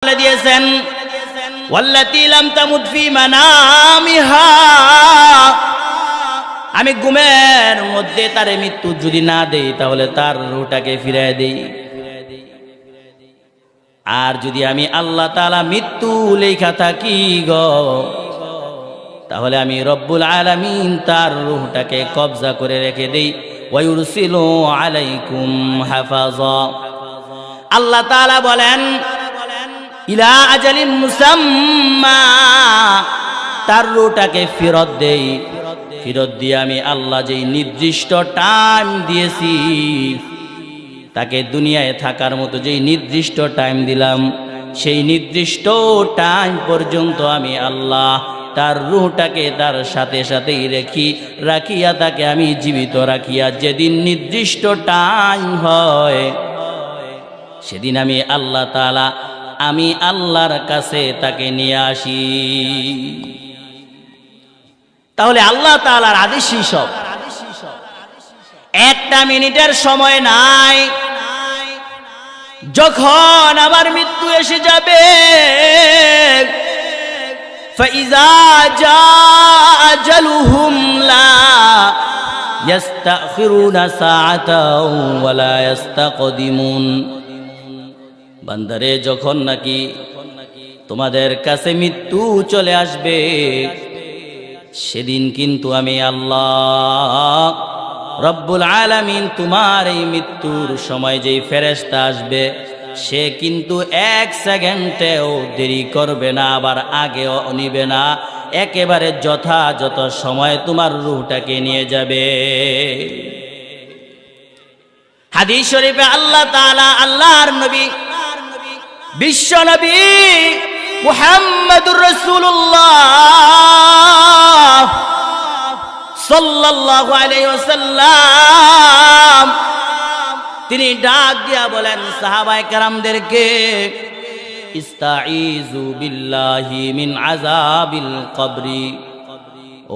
দিয়েছেন ওয়াল্লাতী লাম তামুত ফি মানামিহা, আমি ঘুমের মধ্যে তারে মৃত্যু যদি না দেই তাহলে তার রূহটাকে ফিরিয়ে দেই। আর যদি আমি আল্লাহ তাআলা মৃত্যু লেখা থাকি গো, তাহলে আমি রব্বুল আলামিন তার রূহটাকে কবজা করে রেখে দেই। ওয়া ইউরসিলু আলাইকুম হাফাজা। আল্লাহ তাআলা বলেন ইলা আজালিন মুসাম্মা, তার রূহটাকে ফেরত দেই। ফেরত দিয়ে আমি আল্লাহ যেই নির্দিষ্ট টাইম দিয়েছি, তাকে দুনিয়ায় থাকার মতো যেই নির্দিষ্ট টাইম দিলাম, সেই নির্দিষ্ট টাইম পর্যন্ত আমি আল্লাহ তার রূহটাকে তার সাথে সাথেই রাখিয়া তাকে আমি জীবিত রাখিয়া যেদিন নির্দিষ্ট টাইম হয়, সেদিন আমি আল্লাহ তাআলা আমি আল্লাহর কাছে তাকে নিয়ে আসি। তাহলে আল্লাহ তাআলার আদেশই সব। একটা মিনিটের সময় নাই, যখন আমার মৃত্যু এসে যাবে, ফাইজা জাআ আজালুহুম লা ইস্তাখিরুনা সাআতাও ওয়া লা ইস্তাকদিমুন। বান্দারে, যখন নাকি তোমাদের কাছে মৃত্যু চলে আসবে, সেদিন কিন্তু আমি আল্লাহ রব্বুল আলামিন তোমার এই মৃত্যুর সময় যেই ফেরেশতা আসবে, সে কিন্তু এক সেকেন্ডেও দেরি করবে না, আবার আগেও নিবে না, একেবারে যথাযথ সময় তোমার রূহটাকে নিয়ে যাবে। হাদিস শরীফে আল্লাহ তাআলা আল্লাহর নবী বিশ্ব নবী মুহাম্মদুর রাসূলুল্লাহ সাল্লাল্লাহু আলাইহি ওয়াসাল্লাম তিনি ডাক দিয়া বলেন সাহাবায়ে কেরামদেরকে, ইস্তাঈযু বিল্লাহি মিন আযাবিল কবরি।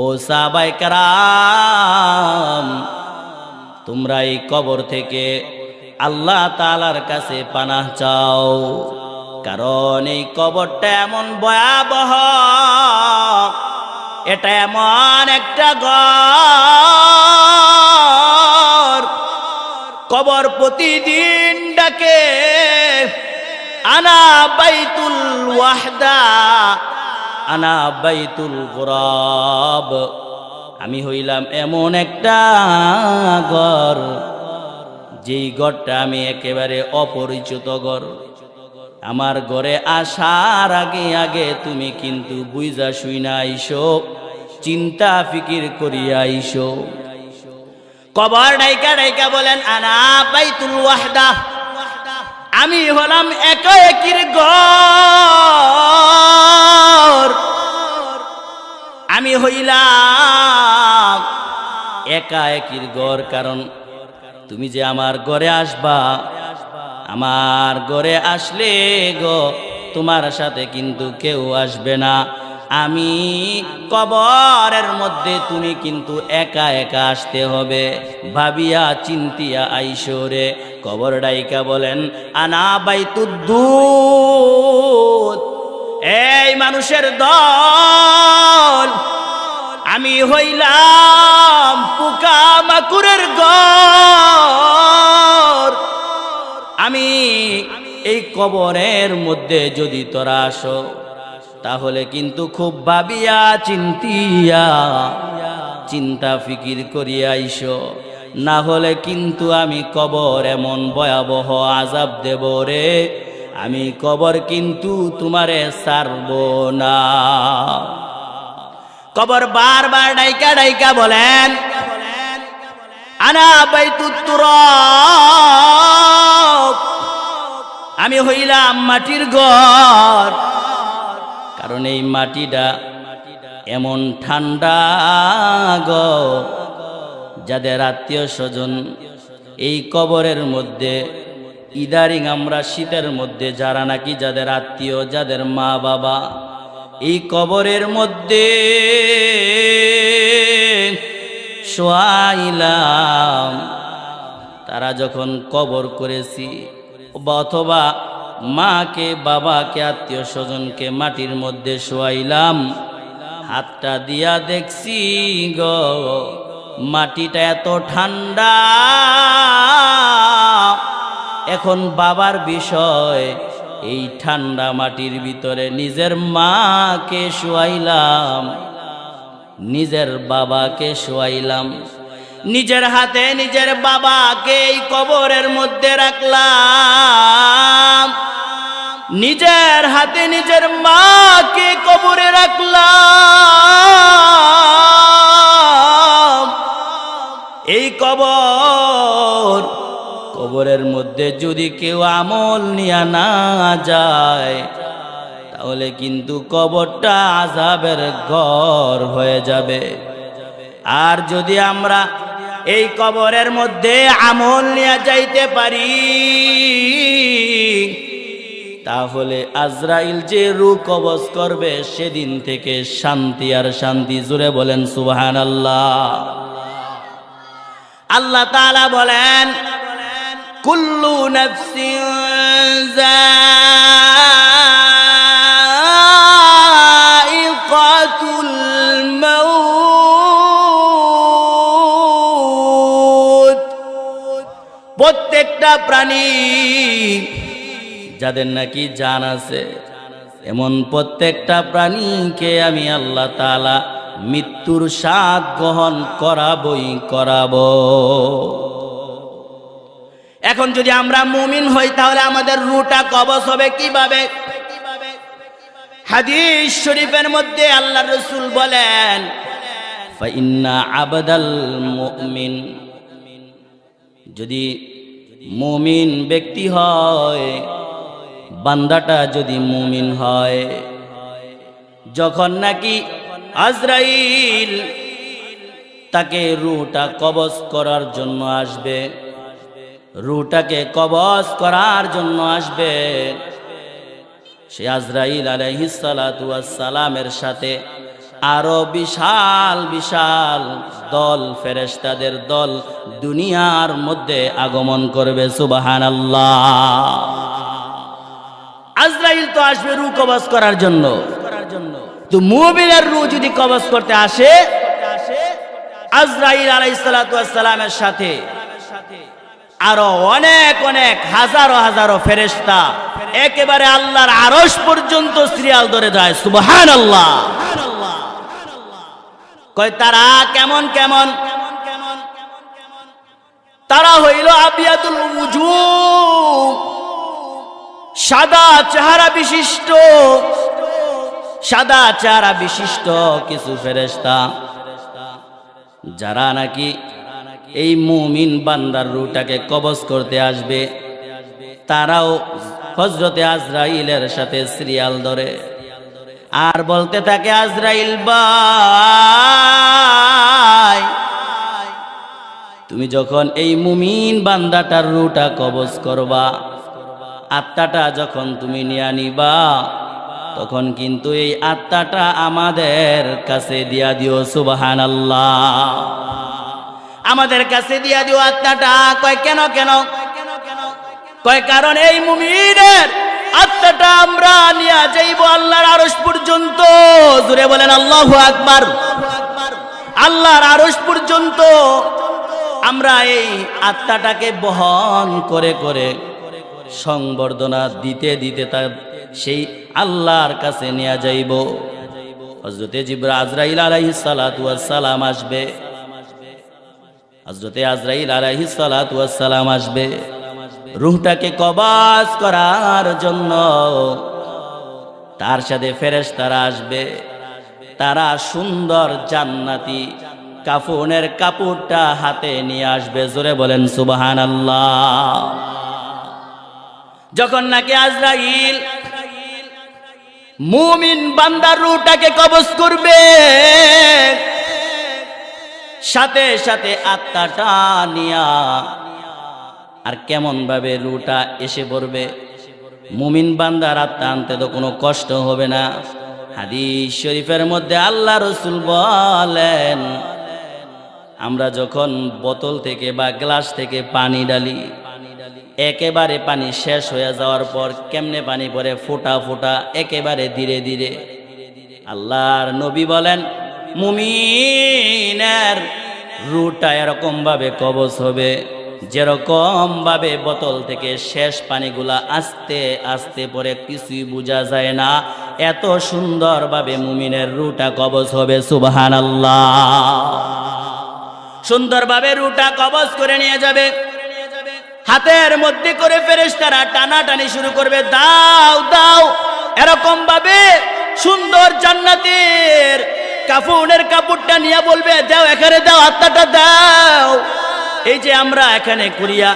ও সাহাবায়ে কেরাম, তোমরা এই কবর থেকে আল্লাহ তাআলার কাছে পানাহ চাও, কারণ এই কবরটা এমন ভয়াবহ, এটা এমন একটা ঘর, কবর প্রতিদিন ডাকে আনা বাইতুল ওয়াহদা আনা বাইতুল গুরাব, আমি হইলাম এমন একটা ঘর, যেই ঘরটা আমি একেবারে অপরিচিত ঘর। আমার ঘরে আসার আগে আগে তুমি কিন্তু বুঝা শুইনা আইসো, চিন্তা ফিকির করিয়া আইসো। কবর ডাইকা ডাইকা বলেন আনা বাইতুল ওয়াহদা, আমি হলাম একা একির ঘর, আমি হইলাম একা একির ঘর। কারণ তুমি যে আমার ঘরে আসবা, আমার ঘরে আসলে গো তোমার সাথে কিন্তু কেউ আসবে না, আমি কবরের মধ্যে তুমি কিন্তু একা একা আসতে হবে। ভাবিয়া চিন্তিয়া আইসো রে। কবর ডাইকা বলেন আনা বাইতুদ্দুদ, এই মানুষের দল, আমি হইলাম পোকা মাকুরের ঘর, আমি এই কবরের মধ্যে যদি তোরা আসো, তাহলে কিন্তু খুব ভাবিয়া চিন্তিয়া চিন্তা ফিকির করিয়া আইসো, না হলে কিন্তু আমি কবর এমন ভয়াবহ আযাব দেব রে, আমি কবর কিন্তু তোমারে ছাড়ব না। কবর বারবার ডাইকা ডাইকা বলেন আনা বাইতুত তুরাব, আমি হইলাম মাটির ঘর। কারণ এই মাটিটা এমন ঠান্ডা গো, যাদের আত্মীয় স্বজন এই কবরের মধ্যে, ইদারিং আমরা শীতের মধ্যে যারা নাকি যাদের আত্মীয়, যাদের মা বাবা এই কবরের মধ্যে শোয়াইলাম, তারা যখন কবর করেছি অথবা মাকে বাবাকে আত্মীয় স্বজনকে মাটির মধ্যে শোয়াইলাম, হাতটা দিয়া দেখছি গো মাটিটা এত ঠান্ডা। এখন বাবার বিষয়, এই ঠান্ডা মাটির ভিতরে নিজের মাকে শোয়াইলাম, নিজের বাবাকে শোয়াইলাম, নিজের হাতে নিজের বাবাকে এই কবরের মধ্যে রাখলাম, নিজের হাতে নিজের মাকে কবরে রাখলাম। এই কবরের মধ্যে যদি কেউ আমল নিয়ে না যায় তাহলে কিন্তু কবরটা আযাবের ঘর হয়ে যাবে। আর যদি আমরা এই কবরের মধ্যে আমল নিয়ে যাইতে পারি তাহলে আজরাইল যে রূহ কবজ করবে সেদিন থেকে শান্তি আর শান্তি। জোরে বলেন সুবহানাল্লাহ। আল্লাহ তাআলা বলেন কুল্লু নাফসিন যায়িকাতুল মাউত। প্রত্যেকটা প্রাণী যাদের নাকি জান আছে এমন প্রত্যেকটা প্রাণীকে আমি আল্লাহ তাআলা মৃত্যুর স্বাদ গ্রহণ করাবো। এখন যদি আমরা মুমিন হই তাহলে আমাদের রূহটা কবজ হবে কিভাবে? হাদিস শরীফের মধ্যে আল্লাহর রাসূল বলেন ফাইন্না আবদাল মুমিন, যদি মুমিন ব্যক্তি হয়, বান্দাটা যদি মুমিন হয়, যখন নাকি আজরাইল তাকে রূহটা কবজ করার জন্য আসবে, রূহটাকে কবজ করার জন্য আসবে, সে আজরাইল আলাইহিস সালাতু ওয়াস সালামের সাথে আরো বিশাল বিশাল দল, ফেরেশতাদের দল দুনিয়ার মধ্যে আগমন করবে। সুবহানাল্লাহ। আজরাইল তো আসবে রূহ কবজ করার জন্য, তো মুমিনের রূহ যদি কবজ করতে আসে আজরাইল আলাইহিস সালাতু ওয়াস সালামের সাথে আরো অনেক অনেক হাজারো হাজারো ফেরেশতা একেবারে আল্লাহর আরশ পর্যন্ত সিরিয়াল ধরে যায়। সুবহানাল্লাহ। কয় তারা কেমন কেমন? তারা হইল আবিয়াতুল উজুহ, সাদা চেহারা বিশিষ্ট, সাদা চেহারা বিশিষ্ট কিছু ফেরেশতা যারা নাকি এই মুমিন বান্দার রূহটাকে কবজ করতে আসবে। তারাও হযরতে আজরাইলের সাথে সিরিয়াল ধরে আর বলতে থাকে আজরাইল ভাই, তুমি যখন এই মুমিন বান্দাটার রূহটা কবজ করবা, আত্মাটা যখন তুমি নিয়ে নিবা, তখন কিন্তু এই আত্মাটা আমাদের কাছে দিয়া দিও। সুবহানাল্লাহ। আমাদের কাছে দিয়া দিও আত্মাটা। কয় কেন কেন? কয় কারণ এই মুমিনের আত্মাটা আমরা নিয়ে যাইব আল্লাহর আরশ পর্যন্ত। জোরে বলেন আল্লাহু আকবার। আল্লাহর আরশ পর্যন্ত আমরা এই আত্মাটাকে বহন করে করে সংবর্ধনা দিতে দিতে তার সেই আল্লাহর কাছে নিয়ে যাইব। হযরতে জিবরাইল আজরাইল আলাইহিস সালাতু ওয়াস সালাম আসবে, হযরতে আজরাইল আলাইহিস সালাতু ওয়াস সালাম আসবে রূহটাকে কবজ করার জন্য। তার সাথে ফেরেশতারা আসবে, তারা সুন্দর জান্নাতি কাফনের কাপড়টা হাতে নিয়ে আসবে। জোরে বলেন সুবহানাল্লাহ। যখন নাকি আজরাইল মুমিন বান্দার রূহটাকে কবজ করবে, সাথে সাথে আত্মাটা নিয়া আর কেমন ভাবে রূহটা এসে পড়বে। মুমিন বান্দার আত্মা আনতে তো কোনো কষ্ট হবে না। হাদিস শরীফের মধ্যে আল্লাহ রাসূল বলেন, আমরা যখন বোতল থেকে বা গ্লাস থেকে পানি ঢালি, একেবারে পানি শেষ হয়ে যাওয়ার পর কেমনে পানি পড়ে ফোঁটা ফোঁটা একেবারে ধীরে ধীরে। আল্লাহর নবী বলেন মুমিনের রুটা এরকম ভাবে কবজ হবে যেরকম ভাবে বোতল থেকে শেষ পানিগুলা আস্তে আস্তে পরে কিছুই বোঝা যায় না, এত সুন্দরভাবে মুমিনের রুটা কবজ হবে। সুবহানাল্লাহ। সুন্দরভাবে রুটা কবজ করে নিয়ে যাবে, হাতের মধ্যে করে ফেরেশতারা টানাটানি শুরু করবে, দাও দাও, এরকম ভাবে সুন্দর জান্নাতের কাফনের কাপড়টা নিয়ে বলবে দাও, এখানে দাও, আত্মাটা দাও। এই যে আমরা এখানে করিয়া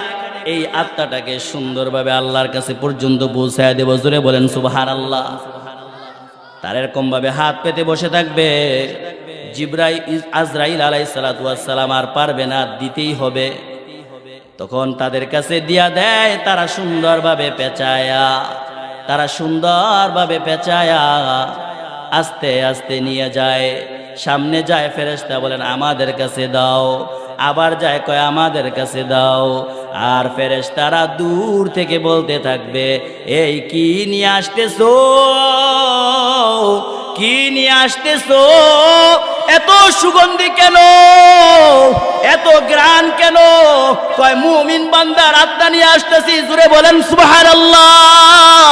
এই আত্মাটাকে সুন্দরভাবে আল্লাহর কাছে পর্যন্ত পৌঁছায় দেব। জোরে বলেন সুবহানাল্লাহ। তার এরকম ভাবে হাত পেতে বসে থাকবে। আজরাইল আলাইহিস সালাতু ওয়াস সালাম আর পারবে না, দিতেই হবে। তখন তাদের কাছে দিয়া দেয়, তারা সুন্দরভাবে পেঁচায়া আস্তে আস্তে নিয়ে যায়। সামনে যায়, ফেরেশতা বলেন আমাদের কাছে দাও, আবার যায় কয় আমাদের কাছে দাও। আর ফেরেশতারা দূর থেকে বলতে থাকবে এই কি নিয়ে আসতেছো, কি নিয়ে আসতেছো, এত সুগন্ধি কেন, এত গ্রান কেন? কয় মুমিন বান্দার আত্মা নিয়ে আসতেছি। জোরে বলেন সুবহানাল্লাহ।